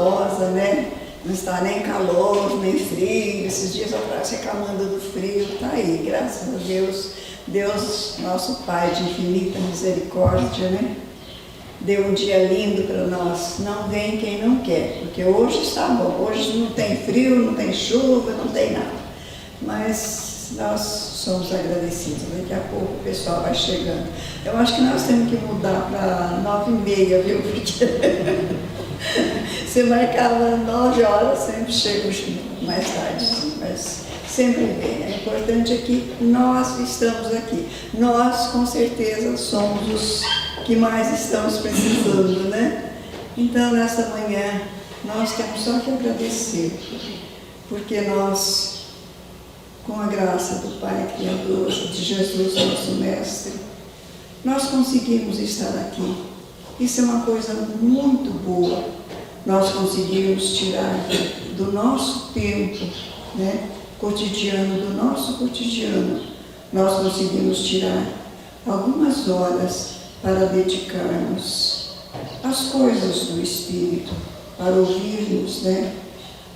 gostosa, né? Não está nem calor, nem frio. Esses dias atrás reclamando do frio, está aí, graças a Deus. Deus, nosso Pai de infinita misericórdia, né? Deu um dia lindo para nós. Não vem quem não quer, porque hoje está bom. Hoje não tem frio, não tem chuva, não tem nada. Mas nós somos agradecidos. Daqui a pouco o pessoal vai chegando. Eu acho que nós temos que mudar para 9h30, viu? Porque você marcava 9 horas, sempre chega mais tarde, mas sempre vem. O importante é que nós estamos aqui. Nós, com certeza, somos os que mais estamos precisando, né? Então, nessa manhã, nós temos só que agradecer, porque nós, com a graça do Pai Criador, de Jesus, nosso Mestre, nós conseguimos estar aqui. Isso é uma coisa muito boa. Nós conseguimos tirar do nosso tempo, né, cotidiano, do nosso cotidiano, nós conseguimos tirar algumas horas para dedicarmos às coisas do Espírito, para ouvirmos, né,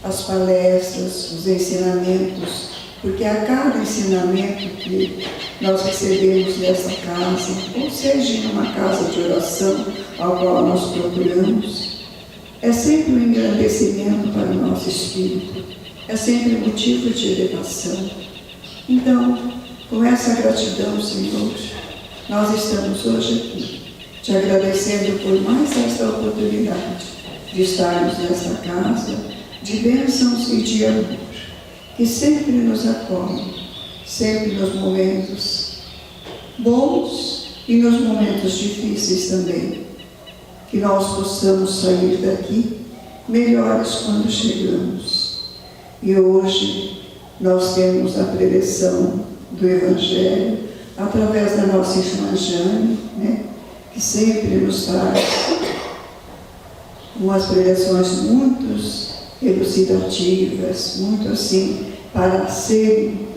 as palestras, os ensinamentos, porque a cada ensinamento que nós recebemos dessa casa, ou seja, em uma casa de oração, ao qual nós procuramos, é sempre um engrandecimento para o nosso espírito, é sempre um motivo de elevação. Então, com essa gratidão, Senhor, nós estamos hoje aqui, te agradecendo por mais esta oportunidade de estarmos nesta casa, de bênçãos e de amor, que sempre nos acolhe, sempre nos momentos bons e nos momentos difíceis também. Que nós possamos sair daqui melhores quando chegamos. E hoje nós temos a preleção do Evangelho através da nossa irmã Jane, né, que sempre nos traz umas preleções muito elucidativas, muito assim, para serem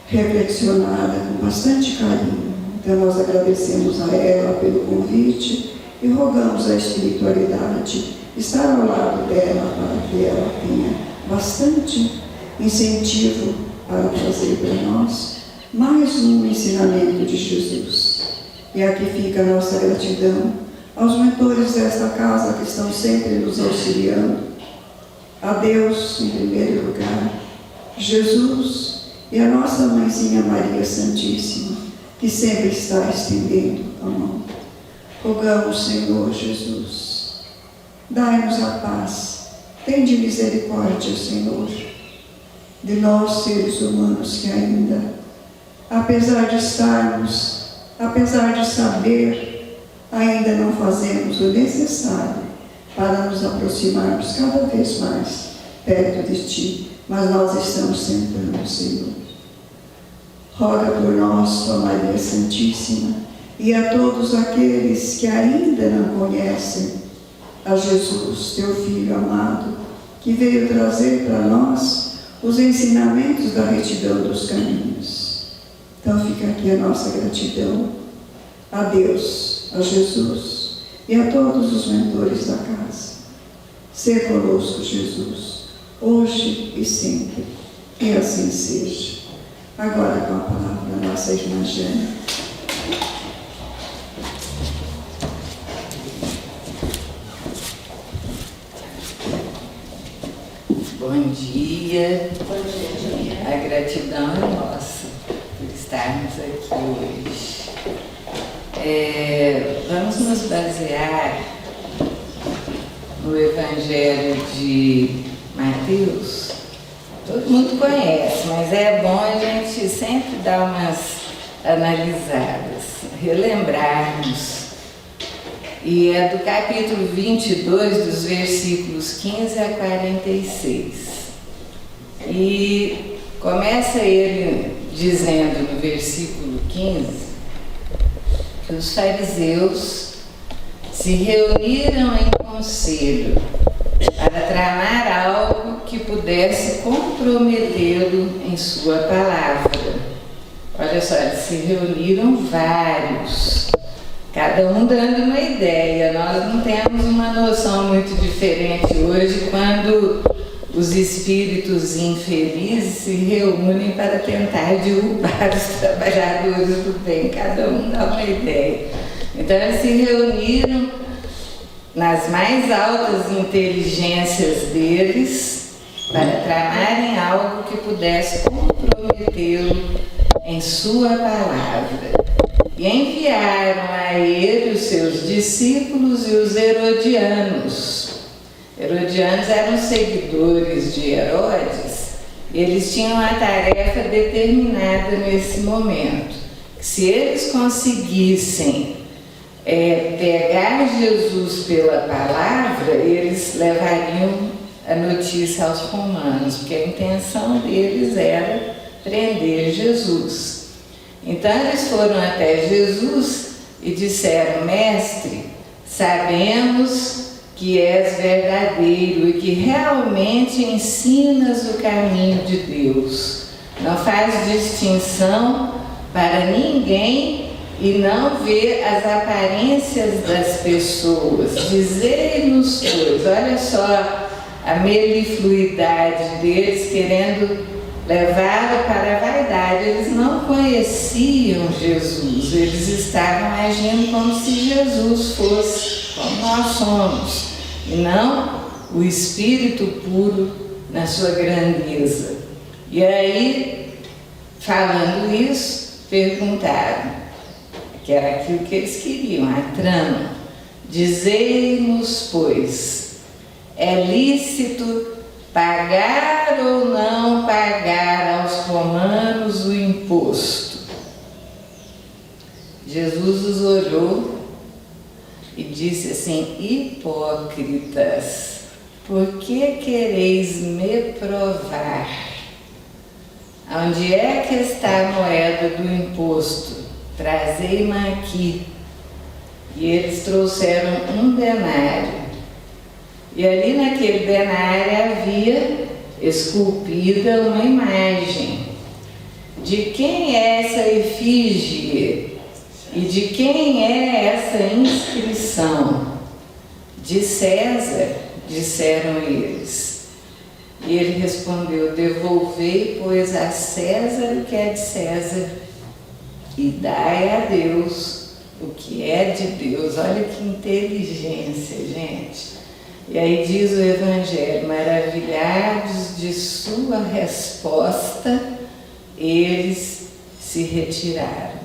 reflexionadas com bastante carinho. Então nós agradecemos a ela pelo convite e rogamos a espiritualidade estar ao lado dela para que ela tenha bastante incentivo para trazer para nós mais um ensinamento de Jesus. E aqui fica a nossa gratidão aos mentores desta casa que estão sempre nos auxiliando, a Deus em primeiro lugar, Jesus e a nossa Mãezinha Maria Santíssima, que sempre está estendendo a mão. Rogamos, Senhor Jesus, dai-nos a paz, tende misericórdia, Senhor, de nós seres humanos que ainda, apesar de saber, ainda não fazemos o necessário para nos aproximarmos cada vez mais perto de Ti, mas nós estamos tentando, Senhor. Roga por nós, ó Maria Santíssima, e a todos aqueles que ainda não conhecem a Jesus, Teu Filho amado, que veio trazer para nós os ensinamentos da retidão dos caminhos. Então fica aqui a nossa gratidão a Deus, a Jesus e a todos os mentores da casa. Ser conosco, Jesus, hoje e sempre, que assim seja. Agora com a palavra da nossa irmã Jane. Bom dia. A gratidão é nossa por estarmos aqui hoje. Vamos nos basear no Evangelho de Mateus. Todo mundo conhece, mas é bom a gente sempre dar umas analisadas, relembrarmos. E é do capítulo 22, dos versículos 15 a 46. E começa ele dizendo no versículo 15 que os fariseus se reuniram em conselho para tramar algo que pudesse comprometê-lo em sua palavra. Olha só, eles se reuniram vários, cada um dando uma ideia. Nós não temos uma noção muito diferente hoje quando os espíritos infelizes se reúnem para tentar derrubar os trabalhadores do bem. Cada um dá uma ideia. Então eles se reuniram nas mais altas inteligências deles para tramarem algo que pudesse comprometê-lo em sua palavra. E enviaram a ele os seus discípulos e os herodianos. Herodianos eram seguidores de Herodes. Eles tinham a tarefa determinada nesse momento. Se eles conseguissem pegar Jesus pela palavra, eles levariam a notícia aos romanos, porque a intenção deles era prender Jesus. Então eles foram até Jesus e disseram: Mestre, sabemos que és verdadeiro e que realmente ensinas o caminho de Deus. Não faz distinção para ninguém e não vê as aparências das pessoas. Dizei-nos, pois, olha só a melifluidade deles querendo levá-lo para a vaidade. Eles não conheciam Jesus, eles estavam agindo como se Jesus fosse como nós somos, e não o Espírito puro na sua grandeza. E aí, falando isso, perguntaram, que era aquilo que eles queriam, a trama: dizei-nos, pois, é lícito pagar ou não pagar aos romanos o imposto? Jesus os olhou e disse assim: hipócritas, por que quereis me provar? Onde é que está a moeda do imposto? Trazei-me aqui. E eles trouxeram um denário. E ali naquele denário havia esculpida uma imagem. De quem é essa efígie? E de quem é essa inscrição? De César, disseram eles. E ele respondeu: devolvei, pois, a César o que é de César, e dai a Deus o que é de Deus. Olha que inteligência, gente. E aí diz o Evangelho: maravilhados de sua resposta, eles se retiraram.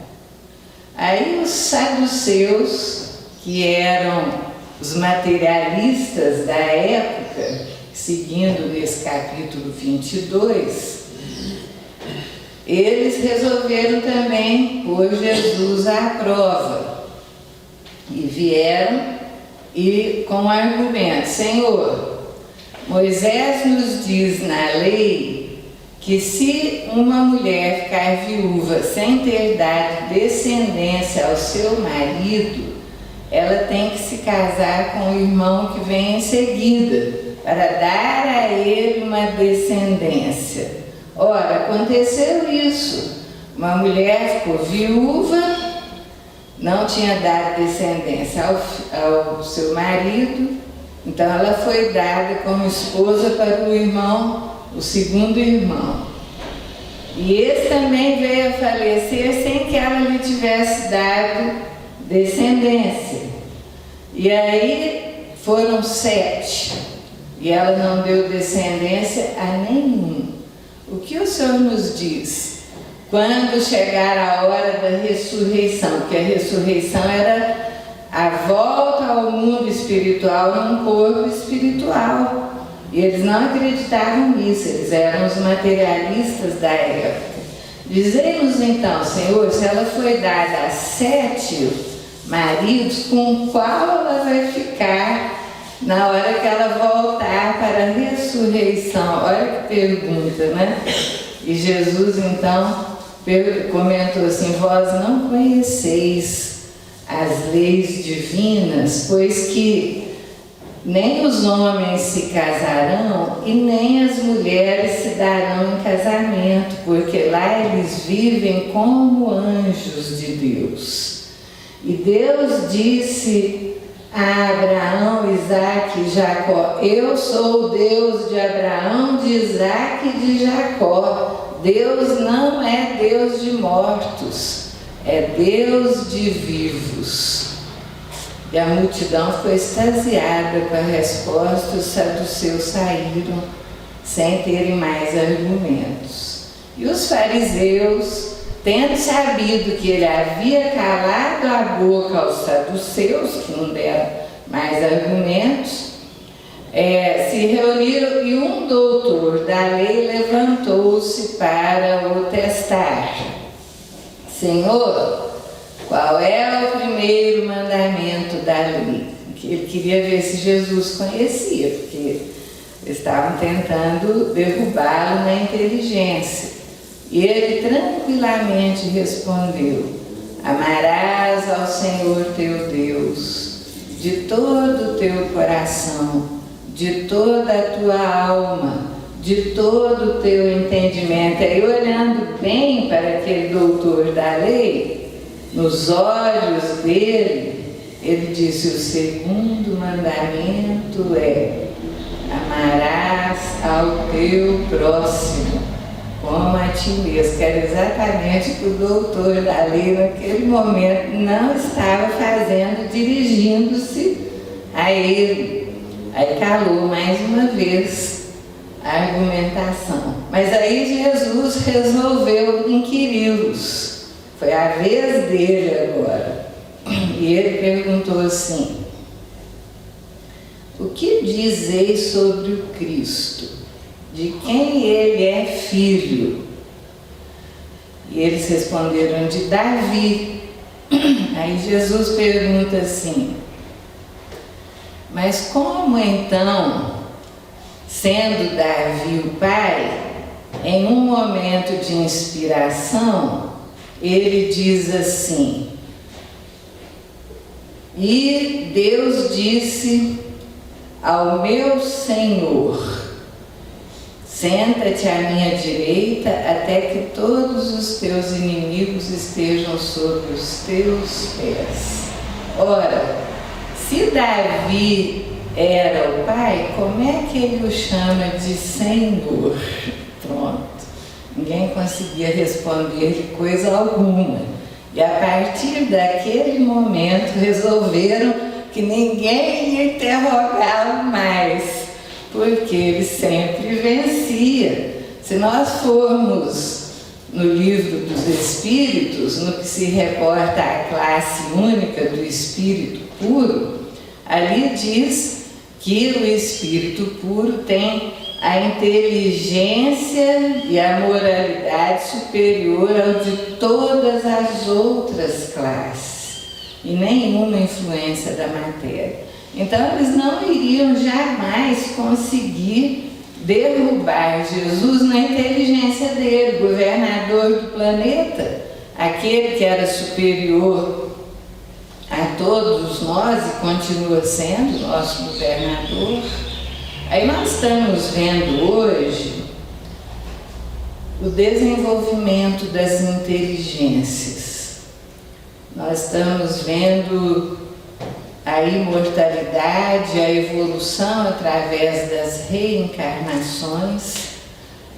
Aí os saduceus, que eram os materialistas da época, seguindo nesse capítulo 22, eles resolveram também pôr Jesus à prova. E vieram e com o argumento: Senhor, Moisés nos diz na lei que se uma mulher ficar viúva sem ter dado descendência ao seu marido, ela tem que se casar com o irmão que vem em seguida, para dar a ele uma descendência. Ora, aconteceu isso. Uma mulher ficou viúva, não tinha dado descendência ao seu marido, então ela foi dada como esposa para o irmão, o segundo irmão. E esse também veio a falecer sem que ela lhe tivesse dado descendência. E aí foram 7, e ela não deu descendência a nenhum. O que o Senhor nos diz quando chegar a hora da ressurreição? Porque a ressurreição era a volta ao mundo espiritual num corpo espiritual. E eles não acreditavam nisso, eles eram os materialistas da época. Dizei-nos então, Senhor, se ela foi dada a 7 maridos, com qual ela vai ficar na hora que ela voltar para a ressurreição? Olha que pergunta, né? E Jesus então comentou assim: vós não conheceis as leis divinas, pois que nem os homens se casarão e nem as mulheres se darão em casamento, porque lá eles vivem como anjos de Deus. E Deus disse a Abraão, Isaque e Jacó: eu sou o Deus de Abraão, de Isaque e de Jacó. Deus não é Deus de mortos, é Deus de vivos. E a multidão foi extasiada com a resposta. Os saduceus saíram sem terem mais argumentos. E os fariseus, tendo sabido que ele havia calado a boca aos saduceus, que não deram mais argumentos, se reuniram, e um doutor da lei levantou-se para o testar. Senhor, qual é o primeiro mandamento da lei? Ele queria ver se Jesus conhecia, porque estavam tentando derrubá-lo na inteligência. E ele tranquilamente respondeu: amarás ao Senhor teu Deus de todo o teu coração, de toda a tua alma, de todo o teu entendimento. Aí, olhando bem para aquele doutor da lei, nos olhos dele, ele disse: o segundo mandamento é: amarás ao teu próximo como a ti mesmo. Que era exatamente o que o doutor da lei naquele momento não estava fazendo, dirigindo-se a ele. Aí calou mais uma vez a argumentação. Mas aí Jesus resolveu inquiri-los. Foi a vez dele agora. E ele perguntou assim: o que dizeis sobre o Cristo? De quem ele é filho? E eles responderam: de Davi. Aí Jesus pergunta assim: mas como então, sendo Davi o pai, em um momento de inspiração, ele diz assim: e Deus disse ao meu Senhor: senta-te à minha direita até que todos os teus inimigos estejam sob os teus pés. Ora, se Davi era o pai, como é que ele o chama de Senhor? Pronto. Ninguém conseguia responder coisa alguma. E a partir daquele momento resolveram que ninguém ia interrogá-lo mais, porque ele sempre vencia. Se nós formos no livro dos Espíritos, no que se reporta à classe única do Espírito puro, ali diz que o Espírito puro tem a inteligência e a moralidade superior ao de todas as outras classes, e nenhuma influência da matéria. Então eles não iriam jamais conseguir derrubar Jesus na inteligência dele, governador do planeta, aquele que era superior a todos nós e continua sendo nosso governador. Aí nós estamos vendo hoje o desenvolvimento das inteligências. Nós estamos vendo a imortalidade, a evolução através das reencarnações,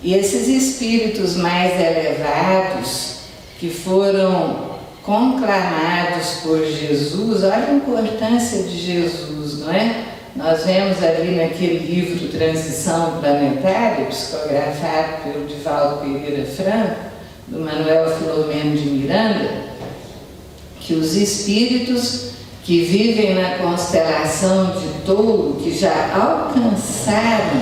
e esses espíritos mais elevados que foram conclamados por Jesus. Olha a importância de Jesus, não é? Nós vemos ali naquele livro Transição Planetária, psicografado pelo Divaldo Pereira Franco, do Manuel Filomeno de Miranda, que os espíritos que vivem na constelação de Touro, que já alcançaram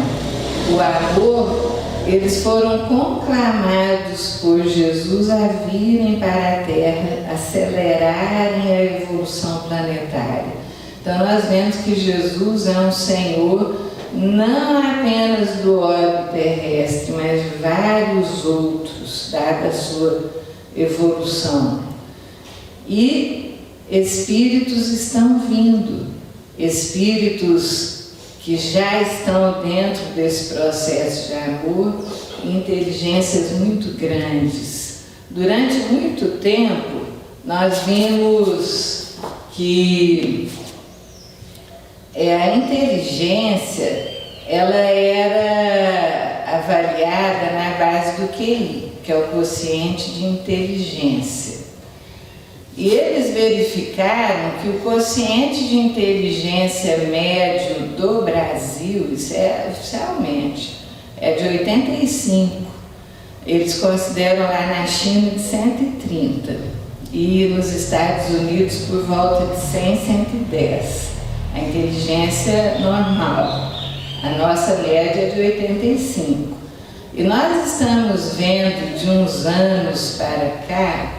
o amor, eles foram conclamados por Jesus a virem para a Terra, acelerarem a evolução planetária. Então nós vemos que Jesus é um Senhor não apenas do orbe terrestre, mas de vários outros, dada a sua evolução. E espíritos estão vindo, espíritos que já estão dentro desse processo de amor, inteligências muito grandes. Durante muito tempo, nós vimos que a inteligência ela era avaliada na base do QI, que é o quociente de inteligência. E eles verificaram que o quociente de inteligência médio do Brasil, isso é oficialmente, é de 85. Eles consideram lá na China de 130 e nos Estados Unidos por volta de 100, 110. A inteligência normal. A nossa média é de 85. E nós estamos vendo de uns anos para cá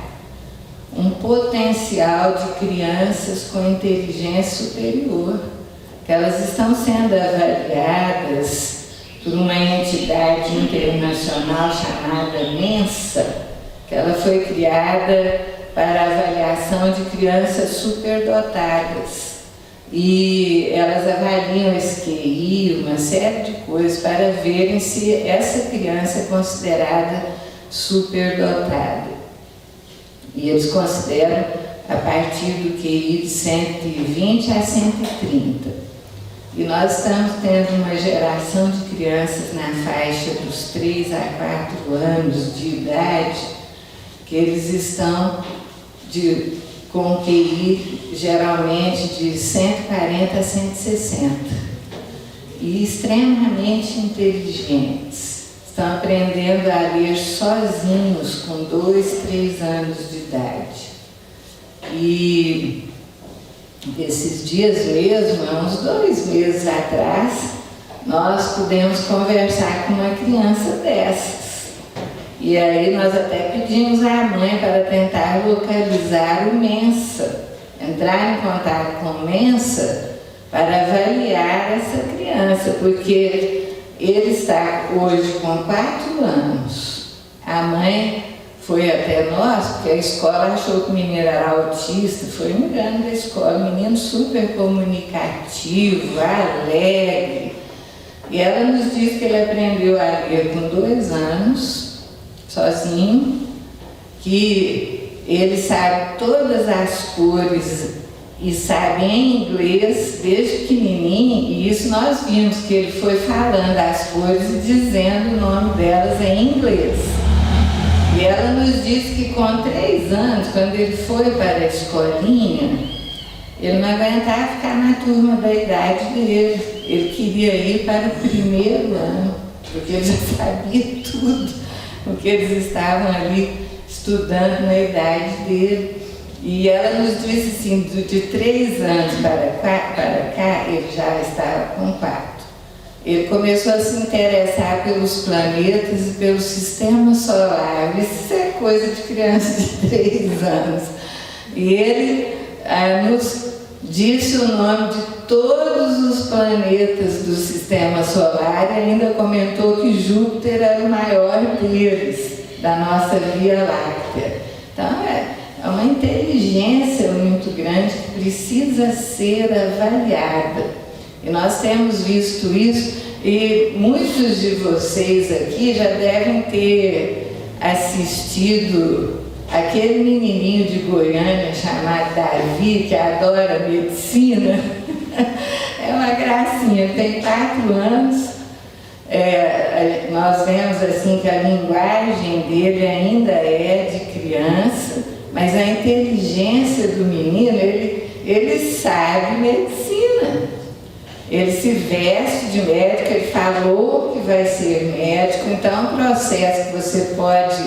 um potencial de crianças com inteligência superior, que elas estão sendo avaliadas por uma entidade internacional chamada Mensa, que ela foi criada para avaliação de crianças superdotadas. E elas avaliam esse QI, uma série de coisas, para verem se essa criança é considerada superdotada. E eles consideram a partir do QI de 120 a 130. E nós estamos tendo uma geração de crianças na faixa dos 3 a 4 anos de idade, que eles estão com QI geralmente de 140 a 160 e extremamente inteligentes. Estão aprendendo a ler sozinhos com 2, 3 anos de idade. E esses dias mesmo, há uns 2 meses atrás, nós pudemos conversar com uma criança dessas. E aí nós até pedimos à mãe para tentar localizar o Mensa, entrar em contato com o Mensa para avaliar essa criança, porque ele está hoje com 4 anos. A mãe foi até nós, porque a escola achou que o menino era autista, foi um engano da escola, menino super comunicativo, alegre. E ela nos disse que ele aprendeu a ler com 2 anos, sozinho, que ele sabe todas as cores e sabe em inglês desde pequenininho, e isso nós vimos que ele foi falando as cores e dizendo o nome delas em inglês. E ela nos disse que com 3 anos, quando ele foi para a escolinha, ele não aguentava ficar na turma da idade dele. Ele queria ir para o 1º ano, porque ele já sabia tudo, porque eles estavam ali estudando na idade dele. E ela nos disse assim, de 3 anos para cá, ele já estava com 4. Ele começou a se interessar pelos planetas e pelo sistema solar. Isso é coisa de criança de 3 anos. E ele nos disse o nome de todos os planetas do sistema solar e ainda comentou que Júpiter era o maior deles, da nossa Via Láctea. Então é uma inteligência muito grande que precisa ser avaliada. E nós temos visto isso, e muitos de vocês aqui já devem ter assistido aquele menininho de Goiânia chamado Davi, que adora medicina. É uma gracinha, tem 4 anos. Nós vemos assim que a linguagem dele ainda é de criança, mas a inteligência do menino, ele sabe medicina. Ele se veste de médico, ele falou que vai ser médico, então é um processo que você pode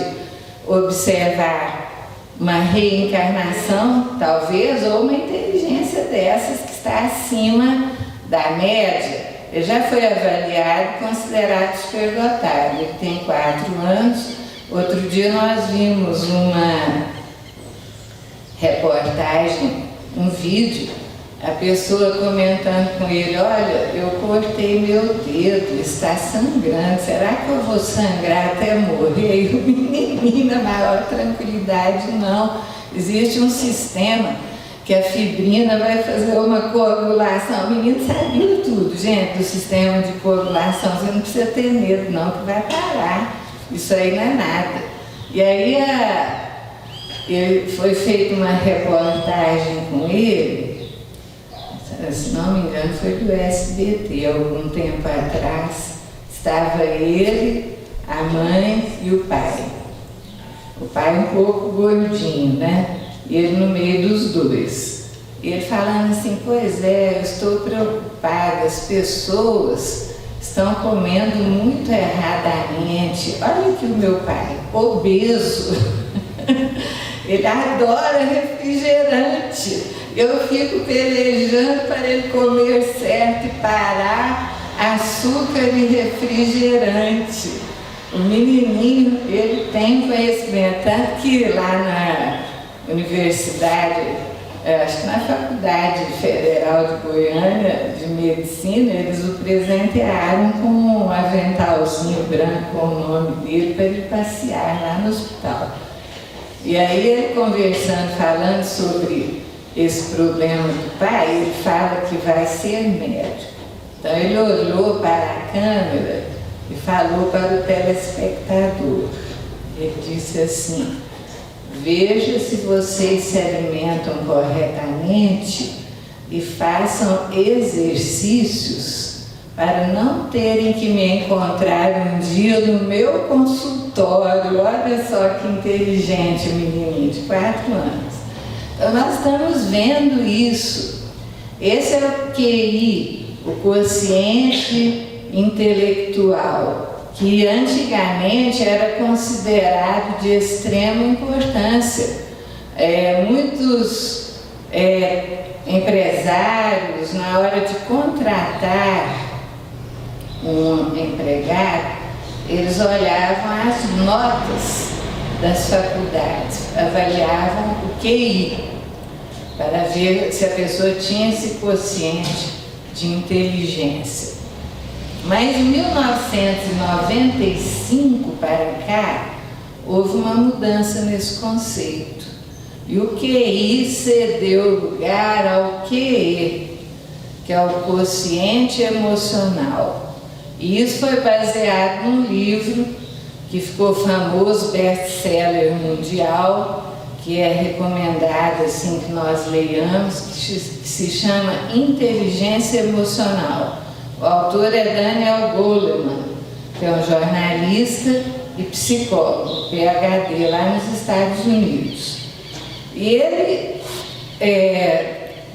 observar uma reencarnação, talvez, ou uma inteligência dessas que está acima da média. Ele já foi avaliado e considerado superdotado. Ele tem 4 anos. Outro dia nós vimos uma reportagem, um vídeo, a pessoa comentando com ele, olha, eu cortei meu dedo, está sangrando, será que eu vou sangrar até morrer? E o menininho, na maior tranquilidade, não. Existe um sistema que a fibrina vai fazer uma coagulação. O menino sabia tudo, gente, do sistema de coagulação. Você não precisa ter medo, não, que vai parar. Isso aí não é nada. E aí Foi feita uma reportagem com ele, se não me engano foi do SBT, algum tempo atrás. Estava ele, a mãe e o pai. O pai um pouco gordinho, né? E ele no meio dos dois. E ele falando assim, pois é, eu estou preocupada, as pessoas estão comendo muito erradamente. Olha aqui o meu pai, obeso. Ele adora refrigerante. Eu fico pelejando para ele comer certo e parar açúcar e refrigerante. O menininho, ele tem conhecimento, tanto que lá na universidade, acho que na Faculdade Federal de Goiânia de Medicina, eles o presentearam com um aventalzinho branco com o nome dele para ele passear lá no hospital. E aí ele conversando, falando sobre esse problema do pai, ele fala que vai ser médico. Então ele olhou para a câmera e falou para o telespectador. Ele disse assim, veja se vocês se alimentam corretamente e façam exercícios para não terem que me encontrar um dia no meu consultório. Olha só que inteligente o menininho de 4 anos. Então nós estamos vendo isso. Esse é o QI, o quociente intelectual, que antigamente era considerado de extrema importância. Muitos empresários, na hora de contratar um empregado, eles olhavam as notas das faculdades, avaliavam o QI, para ver se a pessoa tinha esse quociente de inteligência. Mas em 1995 para cá, houve uma mudança nesse conceito. E o QI cedeu lugar ao QE, que é o quociente emocional. E isso foi baseado num livro que ficou famoso, best-seller mundial, que é recomendado assim que nós leiamos, que se chama Inteligência Emocional. O autor é Daniel Goleman, que é um jornalista e psicólogo, PhD lá nos Estados Unidos. E ele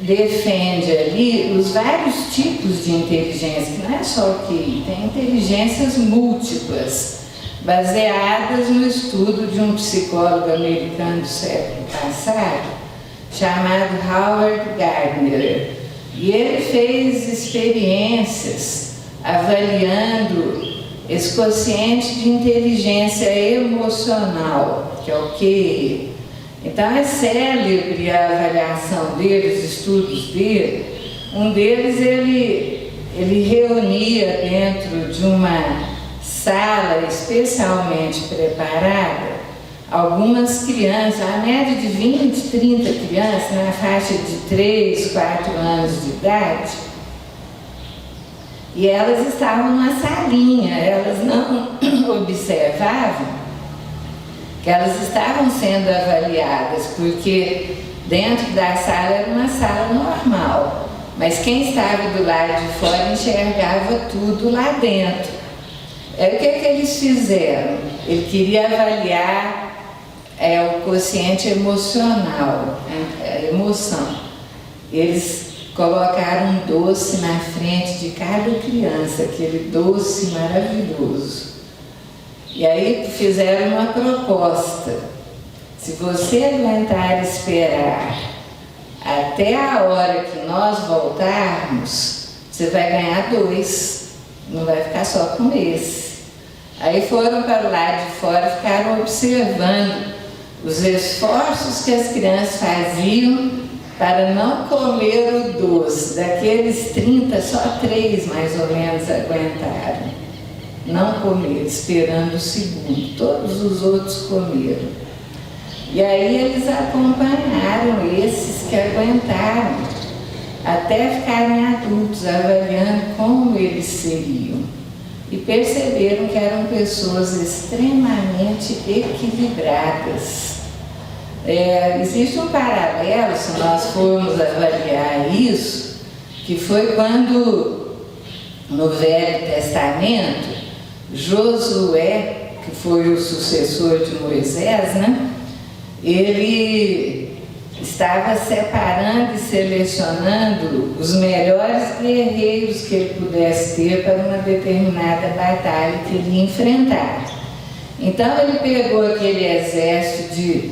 defende ali os vários tipos de inteligência, que não é só o QI, tem inteligências múltiplas, baseadas no estudo de um psicólogo americano do século passado, chamado Howard Gardner. E ele fez experiências avaliando esse quociente de inteligência emocional, que é o QE. Então é célebre a avaliação dele, os estudos dele. Um deles ele reunia dentro de uma sala especialmente preparada algumas crianças, a média de 20, 30 crianças, na faixa de 3, 4 anos de idade, e elas estavam numa salinha, elas não observavam que elas estavam sendo avaliadas, porque dentro da sala era uma sala normal, mas quem estava do lado de fora enxergava tudo lá dentro. O que eles fizeram? Ele queria avaliar o quociente emocional, a emoção. Eles colocaram um doce na frente de cada criança, aquele doce maravilhoso. E aí fizeram uma proposta: se você aguentar esperar até a hora que nós voltarmos, você vai ganhar 2, não vai ficar só com esse. Aí foram para o lado de fora, ficaram observando os esforços que as crianças faziam para não comer o doce. Daqueles 30, só 3 mais ou menos aguentaram não comer, esperando o segundo. Todos os outros comeram. E aí eles acompanharam esses que aguentaram até ficarem adultos, avaliando como eles seriam. E perceberam que eram pessoas extremamente equilibradas. Existe um paralelo, se nós formos avaliar isso, que foi quando, no Velho Testamento, Josué, que foi o sucessor de Moisés, né? Ele estava separando e selecionando os melhores guerreiros que ele pudesse ter para uma determinada batalha que ele ia enfrentar. Então ele pegou aquele exército de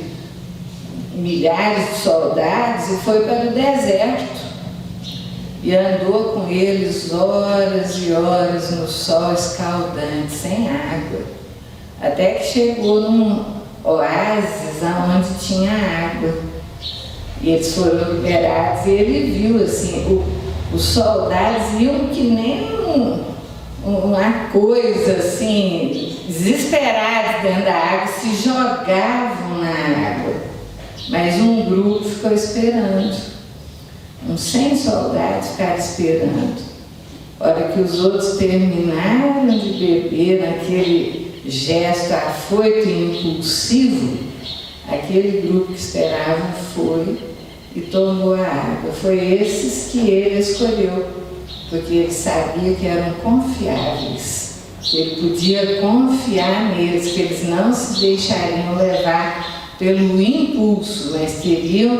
milhares de soldados e foi para o deserto e andou com eles horas e horas no sol escaldante, sem água, até que chegou num oásis onde tinha água. E eles foram liberados e ele viu assim, os soldados iam que nem uma coisa assim, desesperados dentro da água, se jogavam na água. Mas um grupo ficou esperando, uns 100 soldados ficaram esperando. A hora que os outros terminaram de beber naquele gesto afoito e impulsivo, aquele grupo que esperava foi e tomou a água. Foi esses que ele escolheu, porque ele sabia que eram confiáveis, que ele podia confiar neles, que eles não se deixariam levar pelo impulso, mas teriam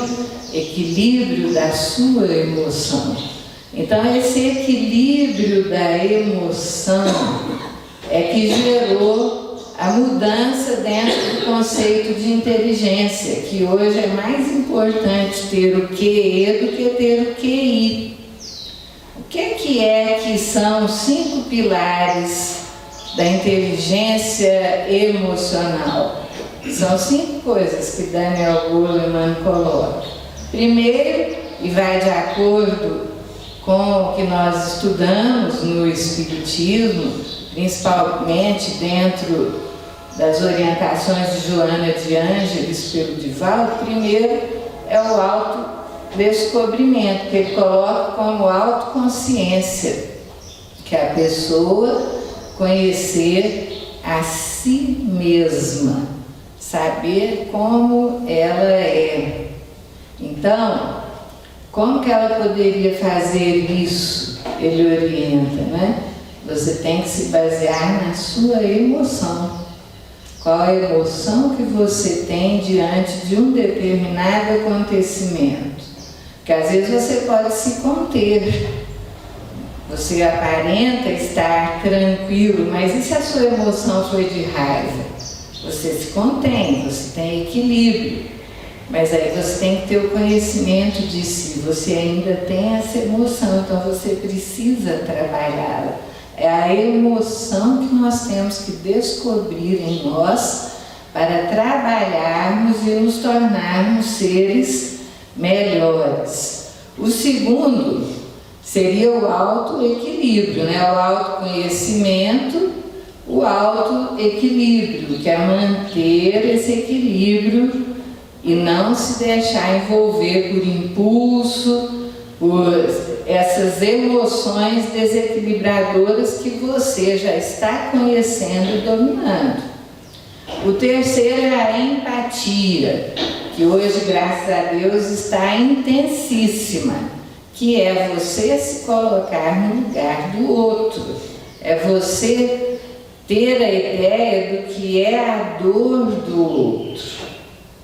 equilíbrio da sua emoção. Então esse equilíbrio da emoção é que gerou a mudança dentro do conceito de inteligência, que hoje é mais importante ter o QE do que ter o QI. O que é que são os 5 pilares da inteligência emocional? São 5 coisas que Daniel Goleman coloca. Primeiro, e vai de acordo com o que nós estudamos no Espiritismo, principalmente dentro das orientações de Joana de Ângeles pelo Divaldo, primeiro é o autodescobrimento, que ele coloca como autoconsciência, que é a pessoa conhecer a si mesma, saber como ela é. Então, como que ela poderia fazer isso? Ele orienta, né? Você tem que se basear na sua emoção. Qual a emoção que você tem diante de um determinado acontecimento? Porque às vezes você pode se conter. Você aparenta estar tranquilo, mas e se a sua emoção foi de raiva? Você se contém, você tem equilíbrio. Mas aí você tem que ter o conhecimento de si. Você ainda tem essa emoção, então você precisa trabalhá-la. É a emoção que nós temos que descobrir em nós para trabalharmos e nos tornarmos seres melhores. O segundo seria o autoequilíbrio, né? O autoconhecimento, o autoequilíbrio, que é manter esse equilíbrio e não se deixar envolver por impulso, por essas emoções desequilibradoras que você já está conhecendo e dominando. O terceiro é a empatia, que hoje, graças a Deus, está intensíssima, que é você se colocar no lugar do outro, é você ter a ideia do que é a dor do outro,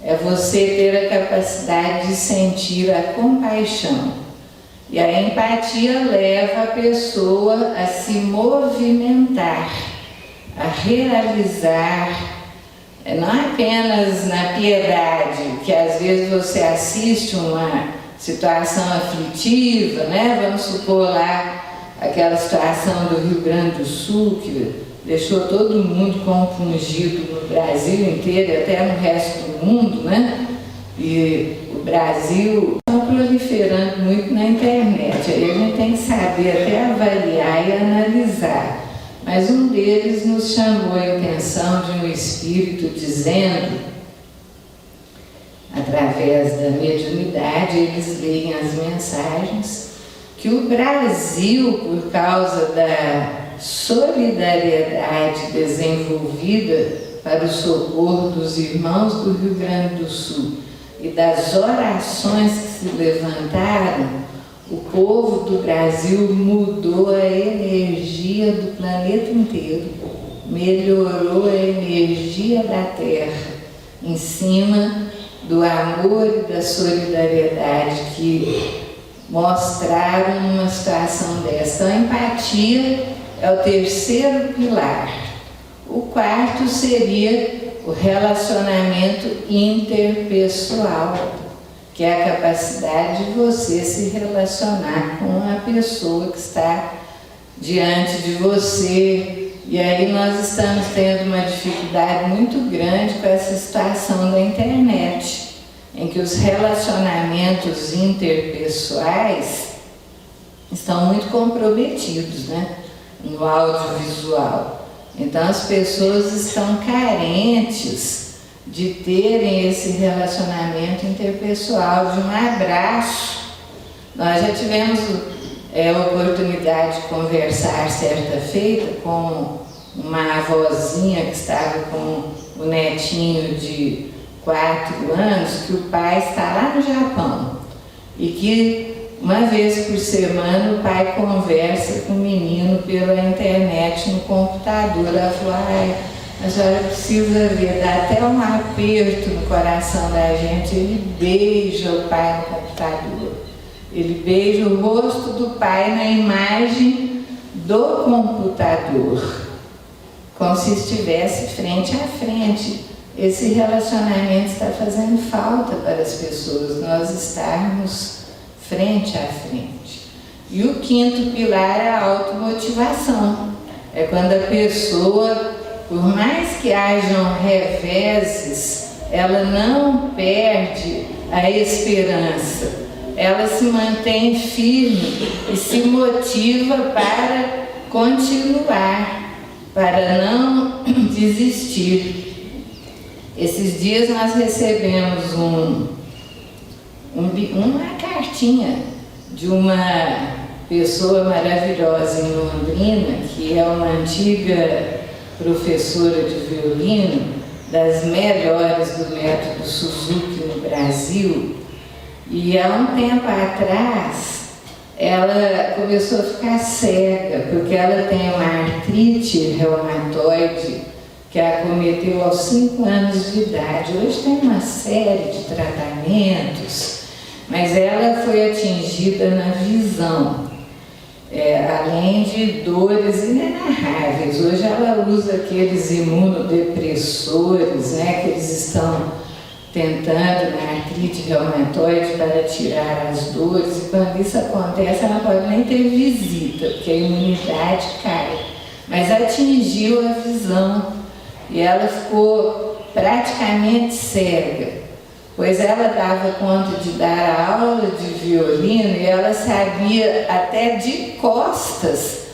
é você ter a capacidade de sentir a compaixão. E a empatia leva a pessoa a se movimentar, a realizar, não apenas na piedade, que às vezes você assiste uma situação aflitiva, né? Vamos supor lá aquela situação do Rio Grande do Sul, que deixou todo mundo compungido no Brasil inteiro e até no resto do mundo, né? E o Brasil está proliferando muito na internet, aí a gente tem que saber até avaliar e analisar. Mas um deles nos chamou a atenção de um espírito dizendo, através da mediunidade, eles leem as mensagens, que o Brasil, por causa da solidariedade desenvolvida para o socorro dos irmãos do Rio Grande do Sul, e das orações que se levantaram, o povo do Brasil mudou a energia do planeta inteiro, melhorou a energia da Terra, em cima do amor e da solidariedade que mostraram numa situação dessa. Então, a empatia é o terceiro pilar. O quarto seria o relacionamento interpessoal, que é a capacidade de você se relacionar com a pessoa que está diante de você. E aí nós estamos tendo uma dificuldade muito grande com essa situação da internet, em que os relacionamentos interpessoais estão muito comprometidos, né, no audiovisual. Então as pessoas estão carentes de terem esse relacionamento interpessoal, de um abraço. Nós já tivemos a oportunidade de conversar certa feita com uma avózinha que estava com o netinho de 4 anos, que o pai está lá no Japão e que uma vez por semana o pai conversa com o menino pela internet no computador. Ela falou: ai, a senhora precisa ver, dá até um aperto no coração da gente. Ele beija o pai no computador, ele beija o rosto do pai na imagem do computador, como se estivesse frente a frente. Esse relacionamento está fazendo falta para as pessoas, nós estarmos frente a frente. E o quinto pilar é a automotivação. É quando a pessoa, por mais que hajam reveses, ela não perde a esperança. Ela se mantém firme e se motiva para continuar, para não desistir. Esses dias nós recebemos uma cartinha de uma pessoa maravilhosa em Londrina, que é uma antiga professora de violino, das melhores do método Suzuki no Brasil. E há um tempo atrás, ela começou a ficar cega, porque ela tem uma artrite reumatoide que a acometeu aos 5 anos de idade. Hoje tem uma série de tratamentos, mas ela foi atingida na visão, além de dores inenarráveis. Hoje ela usa aqueles imunodepressores, né, que eles estão tentando na artrite reumatoide para tirar as dores, e quando isso acontece ela pode nem ter visita, porque a imunidade cai, mas atingiu a visão e ela ficou praticamente cega, pois ela dava conta de dar aula de violino e ela sabia até de costas,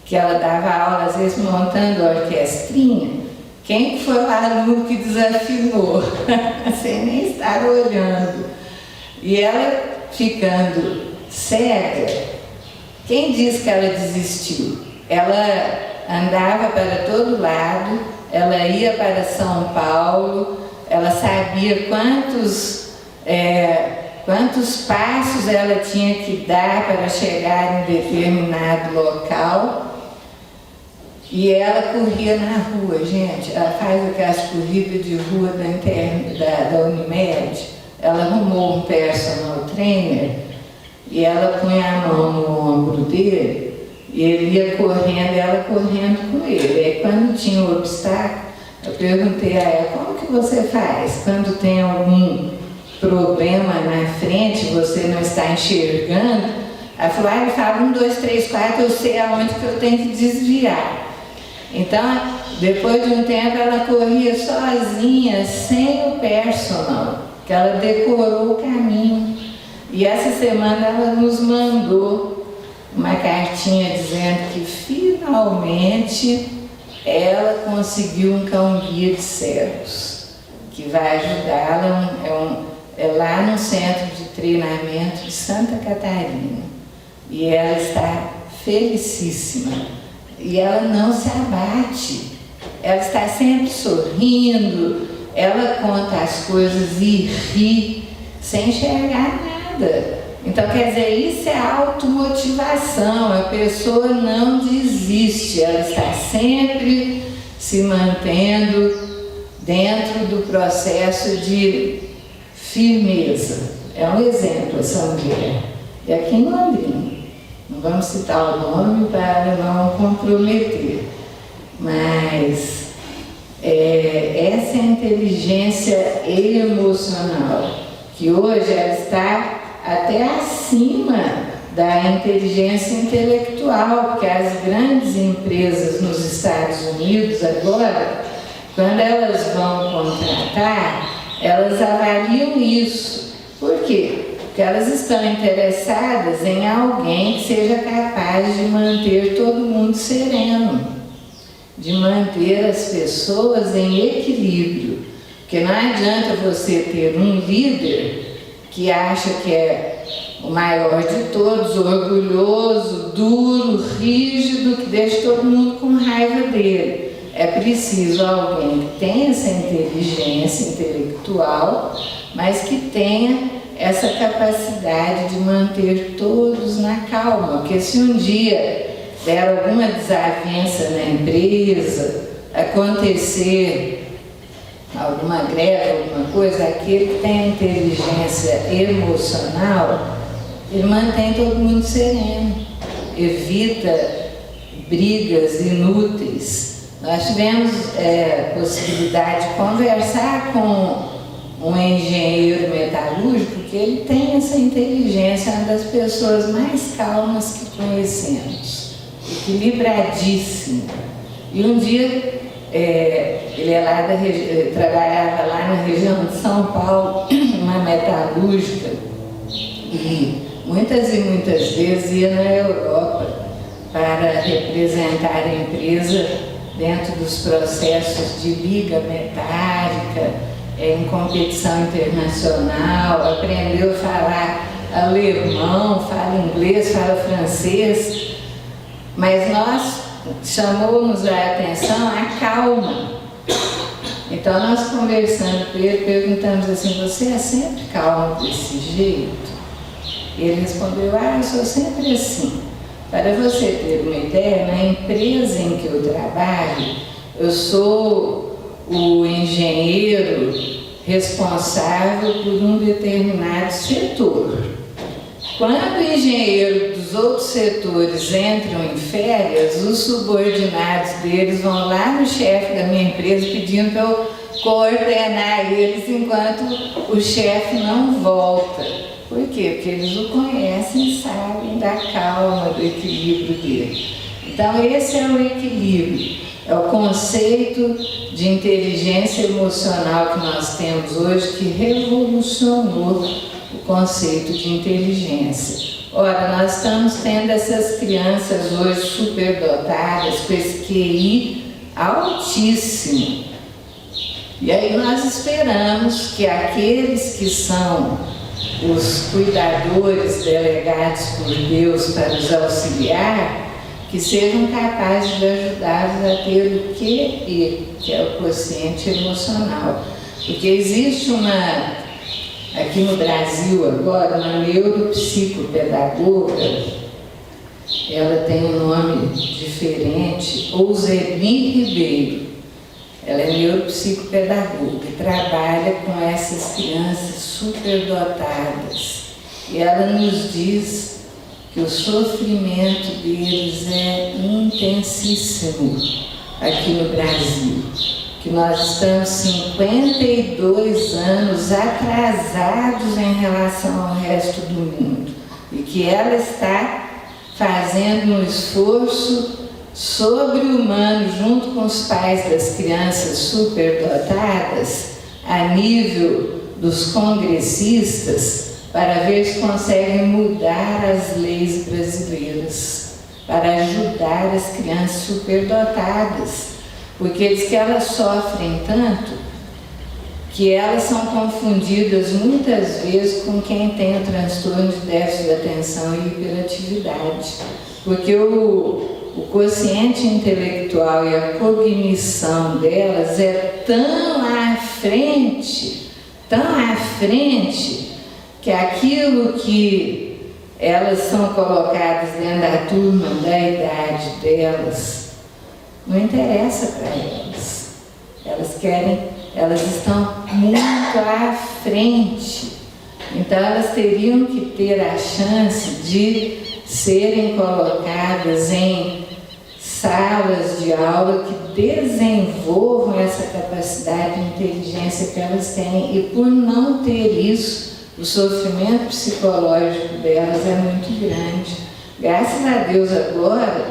que ela dava aula às vezes montando a orquestrinha, quem que foi o aluno que desafinou, sem nem estar olhando. E ela ficando cega, quem disse que ela desistiu? Ela andava para todo lado, ela ia para São Paulo, ela sabia quantos passos ela tinha que dar para chegar em determinado local. E ela corria na rua, gente, ela faz aquelas corridas de rua da Unimed. Ela arrumou um personal trainer e ela punha a mão no ombro dele e ele ia correndo, ela correndo com ele. Aí quando tinha um obstáculo, eu perguntei a ela: como que você faz quando tem algum problema na frente, você não está enxergando? Ela falou: ele fala 1, 2, 3, 4, eu sei aonde que eu tenho que desviar. Então, depois de um tempo, ela corria sozinha, sem o personal, que ela decorou o caminho. E essa semana ela nos mandou uma cartinha dizendo que finalmente ela conseguiu um cão-guia de cegos, que vai ajudá-la, é lá no Centro de Treinamento de Santa Catarina. E ela está felicíssima. E ela não se abate, ela está sempre sorrindo, ela conta as coisas e ri sem enxergar nada. Então, quer dizer, isso é automotivação, a pessoa não desiste, ela está sempre se mantendo dentro do processo de firmeza. É um exemplo essa mulher. E aqui em Londrina, não vamos citar o nome para não comprometer, mas essa inteligência emocional, que hoje ela está até acima da inteligência intelectual, porque as grandes empresas nos Estados Unidos agora, quando elas vão contratar, elas avaliam isso. Por quê? Porque elas estão interessadas em alguém que seja capaz de manter todo mundo sereno, de manter as pessoas em equilíbrio. Porque não adianta você ter um líder que acha que é o maior de todos, orgulhoso, duro, rígido, que deixa todo mundo com raiva dele. É preciso alguém que tenha essa inteligência intelectual, mas que tenha essa capacidade de manter todos na calma. Porque se um dia der alguma desavença na empresa, acontecer alguma greve, alguma coisa, aquele que tem inteligência emocional, ele mantém todo mundo sereno, evita brigas inúteis. Nós tivemos possibilidade de conversar com um engenheiro metalúrgico que ele tem essa inteligência, uma das pessoas mais calmas que conhecemos, equilibradíssimo. E um dia ele trabalhava lá na região de São Paulo, uma metalúrgica, e muitas vezes ia na Europa para representar a empresa dentro dos processos de liga metálica, em competição internacional, aprendeu a falar alemão, fala inglês, fala francês, mas nós chamou-nos a atenção a calma. Então nós conversando com ele, perguntamos assim: você é sempre calmo desse jeito? Ele respondeu: eu sou sempre assim. Para você ter uma ideia, na empresa em que eu trabalho, eu sou o engenheiro responsável por um determinado setor. Quando o engenheiro dos outros setores entram em férias, os subordinados deles vão lá no chefe da minha empresa pedindo para eu coordenar eles enquanto o chefe não volta. Por quê? Porque eles o conhecem e sabem da calma, do equilíbrio dele. Então esse é o equilíbrio, é o conceito de inteligência emocional que nós temos hoje, que revolucionou o conceito de inteligência. Ora, nós estamos tendo essas crianças hoje superdotadas, com esse QI altíssimo. E aí nós esperamos que aqueles que são os cuidadores delegados por Deus para os auxiliar, que sejam capazes de ajudá-los a ter o QE, que é o quociente emocional. Porque existe aqui no Brasil agora, uma neuropsicopedagoga, ela tem um nome diferente, Ouzeni Ribeiro. Ela é neuropsicopedagoga e trabalha com essas crianças superdotadas. E ela nos diz que o sofrimento deles é intensíssimo aqui no Brasil. Que nós estamos 52 anos atrasados em relação ao resto do mundo. E que ela está fazendo um esforço sobre-humano junto com os pais das crianças superdotadas, a nível dos congressistas, para ver se conseguem mudar as leis brasileiras, para ajudar as crianças superdotadas, porque diz que elas sofrem tanto que elas são confundidas muitas vezes com quem tem o transtorno de déficit de atenção e hiperatividade, porque o quociente intelectual e a cognição delas é tão frente, tão à frente, que aquilo que elas são colocadas dentro da turma, da idade delas, não interessa para elas. Elas estão muito à frente. Então elas teriam que ter a chance de serem colocadas em salas de aula que desenvolvam essa capacidade de inteligência que elas têm. E por não ter isso, o sofrimento psicológico delas é muito grande. Graças a Deus agora,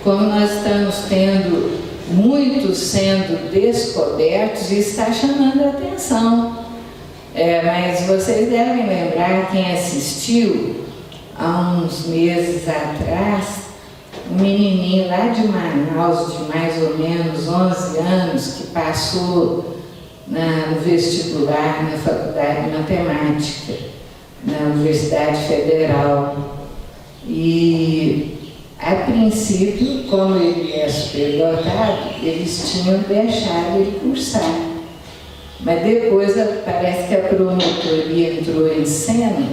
como nós estamos tendo muitos sendo descobertos, isso está chamando a atenção. Mas vocês devem lembrar, quem assistiu há uns meses atrás, um menininho lá de Manaus, de mais ou menos 11 anos, que passou no vestibular, na Faculdade de Matemática, na Universidade Federal. E, a princípio, como ele é superdotado, eles tinham deixado ele cursar. Mas depois parece que a promotoria entrou em cena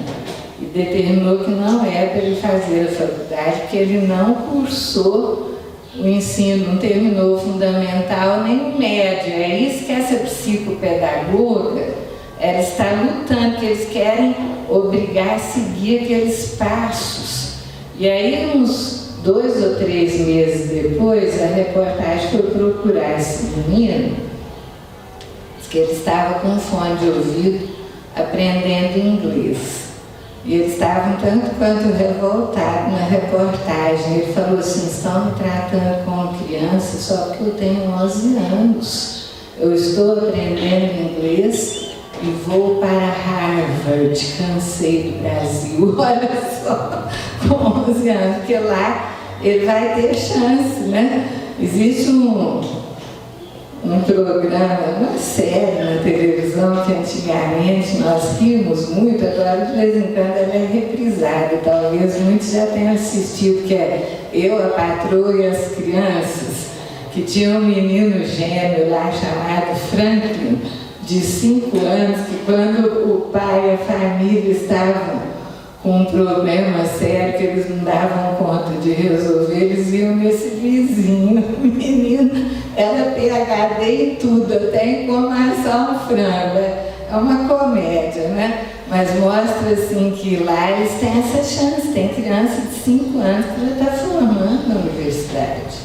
e determinou que não é para ele fazer a faculdade, porque ele não cursou o ensino, não terminou o fundamental nem o médio. É isso que essa psicopedagoga ela está lutando, que eles querem obrigar a seguir aqueles passos. E aí, uns 2 ou 3 meses depois, a reportagem foi procurar esse menino, que ele estava com fone de ouvido, aprendendo inglês. E eles estavam tanto quanto revoltados na reportagem. Ele falou assim: estão me tratando como criança só porque eu tenho 11 anos. Eu estou aprendendo inglês e vou para Harvard, cansei do Brasil. Olha só, com 11 anos, porque lá ele vai ter chance, né? Existe um programa, uma série na televisão que antigamente nós rimos muito, agora de vez em quando ela é reprisada, talvez muitos já tenham assistido, que é Eu, a Patroa e as Crianças, que tinha um menino gêmeo lá chamado Franklin, de 5 anos, que quando o pai e a família estavam com um problema sério que eles não davam conta de resolver, eles iam nesse vizinho. O menino era PhD em tudo, até em como assar um frango. É uma comédia, né? Mas mostra assim que lá eles têm essa chance. Tem criança de 5 anos que já está formando na universidade.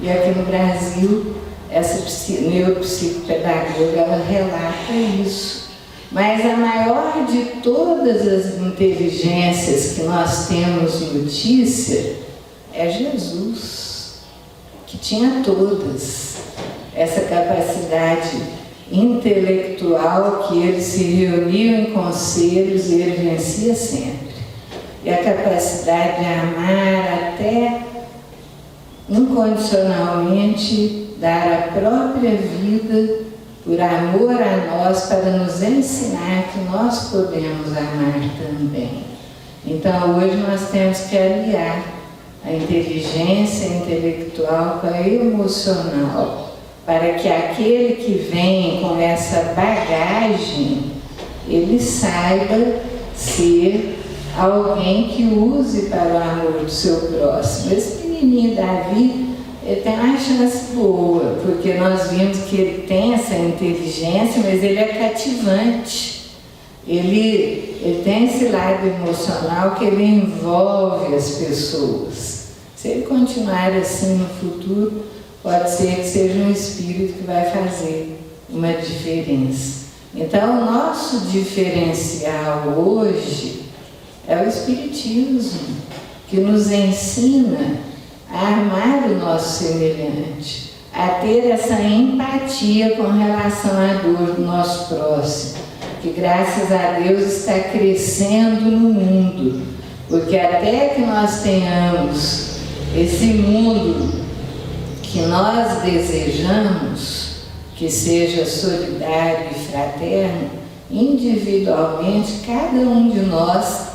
E aqui no Brasil, essa neuropsicopedagoga, ela relata isso. Mas a maior de todas as inteligências que nós temos notícia é Jesus, que tinha todas. Essa capacidade intelectual que ele se reuniu em conselhos e ele vencia sempre. E a capacidade de amar até incondicionalmente, dar a própria vida por amor a nós, para nos ensinar que nós podemos amar também. Então, hoje nós temos que aliar a inteligência intelectual com a emocional, para que aquele que vem com essa bagagem, ele saiba ser alguém que use para o amor do seu próximo. Esse menininho Davi, ele tem uma chance boa, porque nós vimos que ele tem essa inteligência, mas ele é cativante. Ele tem esse lado emocional que ele envolve as pessoas. Se ele continuar assim no futuro, pode ser que seja um espírito que vai fazer uma diferença. Então, o nosso diferencial hoje é o Espiritismo, que nos ensina a amar o nosso semelhante, a ter essa empatia com relação à dor do nosso próximo, que graças a Deus está crescendo no mundo, porque até que nós tenhamos esse mundo que nós desejamos, que seja solidário e fraterno, individualmente cada um de nós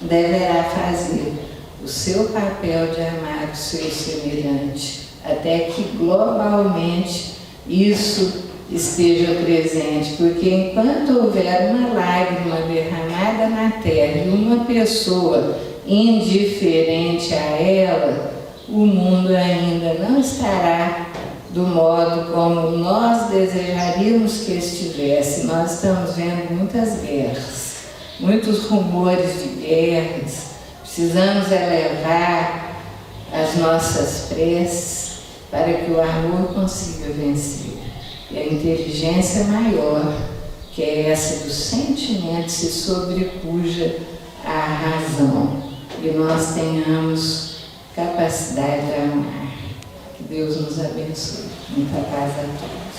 deverá fazer o seu papel de amar o seu semelhante, até que globalmente isso esteja presente, porque enquanto houver uma lágrima derramada na terra e uma pessoa indiferente a ela, o mundo ainda não estará do modo como nós desejaríamos que estivesse. Nós estamos vendo muitas guerras, muitos rumores de guerras. Precisamos elevar as nossas preces para que o amor consiga vencer. E a inteligência maior, que é essa do sentimento, se sobrepuja à razão. E nós tenhamos capacidade de amar. Que Deus nos abençoe. Muita paz a todos.